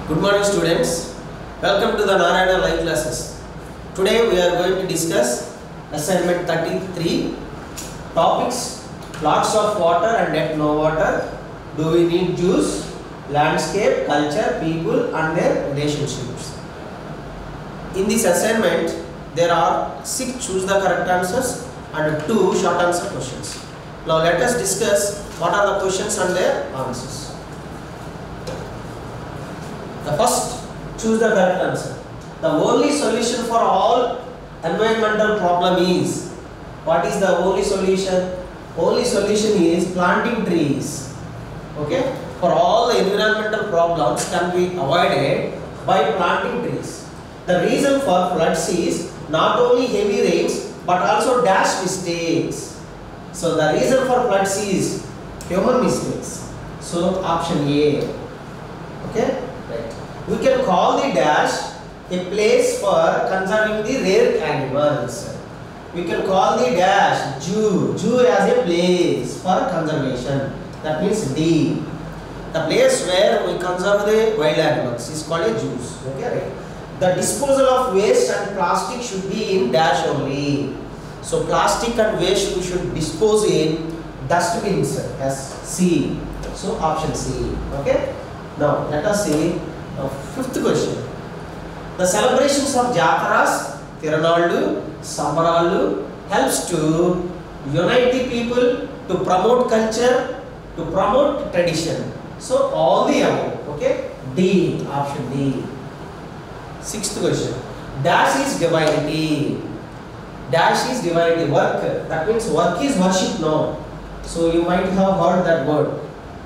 Good morning students. Welcome to the Narayana live classes. Today we are going to discuss assignment 33 topics: lots of water and yet no water. Do we need juice? Landscape, culture, people and their relationships. In this assignment there are 6 choose the correct answers and 2 short answer questions. Now let us discuss what are the questions and their answers. The first, choose the correct answer. The only solution for all environmental problem is, what is the only solution? Only solution is planting trees. Okay? For all the environmental problems can be avoided by planting trees. The reason for floods is not only heavy rains but also dash mistakes. So the reason for floods is human mistakes. So option A. Okay? Right. We can call the dash a place for conserving the rare animals. We can call the dash zoo as a place for conservation. That means D. The place where we conserve the wild animals is called a zoo. Okay, right. The disposal of waste and plastic should be in dash only. So plastic and waste we should dispose in dustbins as C. So option C. Okay. Now let us see the 5th question. The celebrations of Jataras, Tirunallu, Sambaralu helps to unite the people, to promote culture, to promote tradition. So all the above. Okay. D. Option D. 6th question. Dash is divinity. Dash is divinity. Work. That means work is worship. No. So you might have heard that word.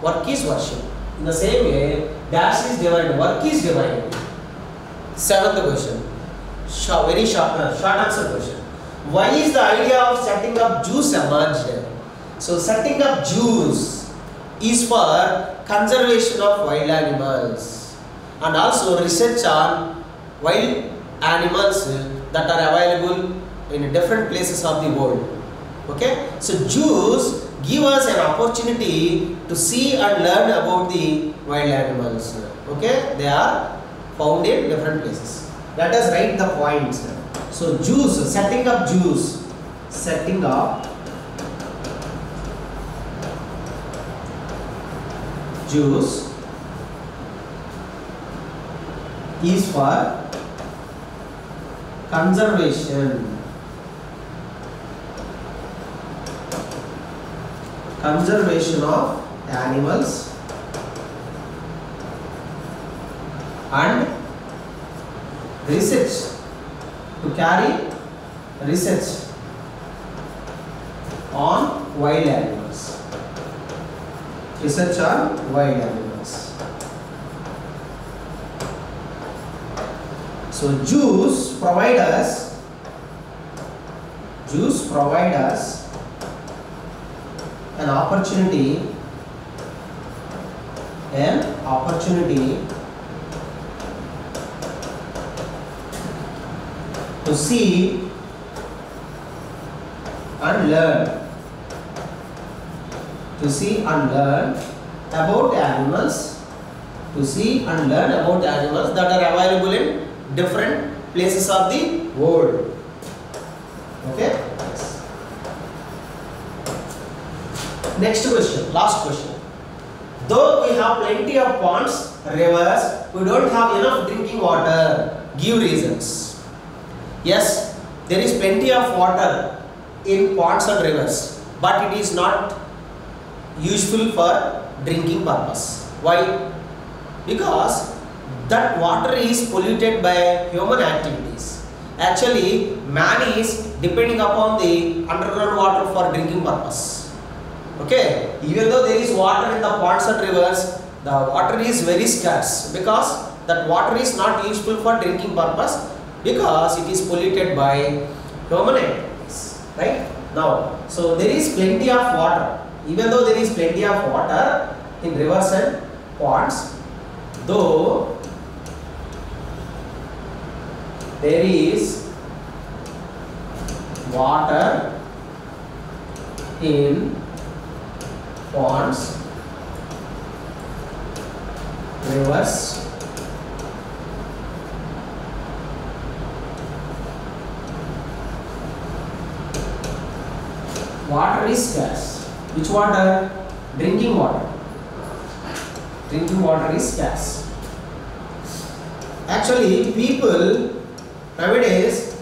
Work is worship. In the same way, dash is divinity. Work is divinity. 7th question. Very short answer question. Why is the idea of setting up zoos emerged? So setting up zoos is for conservation of wild animals and also research on wild animals that are available in different places of the world. Okay, so zoos give us an opportunity to see and learn about the wild animals. Okay, they are found in different places. Let us write the points. So zoos, setting up zoos, setting up zoos is for conservation of animals and research, to carry research on wild animals. Research on wild animals. So zoos provide us an opportunity to see and learn about animals, that are available in different places of the world. Okay. Yes. Next question, last question. Though we have plenty of ponds, rivers, we don't have enough drinking water. Give reasons. Yes, there is plenty of water in ponds and rivers, but it is not useful for drinking purpose. Why? Because that water is polluted by human activities. Actually, man is depending upon the underground water for drinking purpose. Okay, even though there is water in the ponds and rivers, the water is very scarce because that water is not useful for drinking purpose because it is polluted by human activities. Right? Now, so there is plenty of water. Even though there is plenty of water in rivers and ponds, though there is water in ponds, rivers Water is scarce. Which water? Drinking water. Drinking water is scarce. Actually, people nowadays,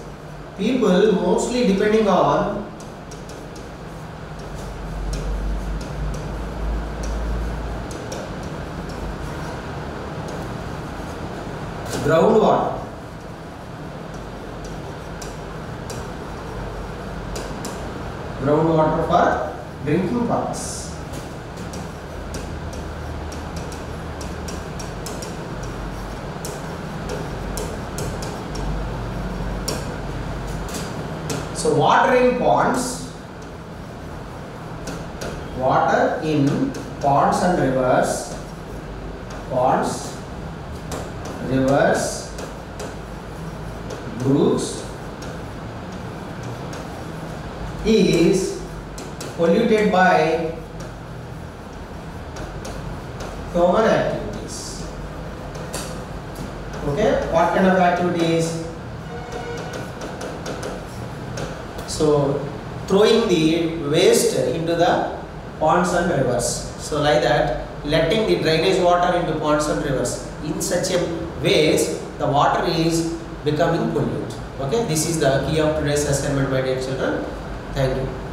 people mostly depending on groundwater. Groundwater for drinking purpose. So water in ponds and rivers, brooks is polluted by human activities. Okay, what kind of activities? So throwing the waste into the ponds and rivers. So like that, letting the drainage water into ponds and rivers. In such a ways, the water is becoming polluted. Okay, this is the key of today's assignment, my dear children. Thank you.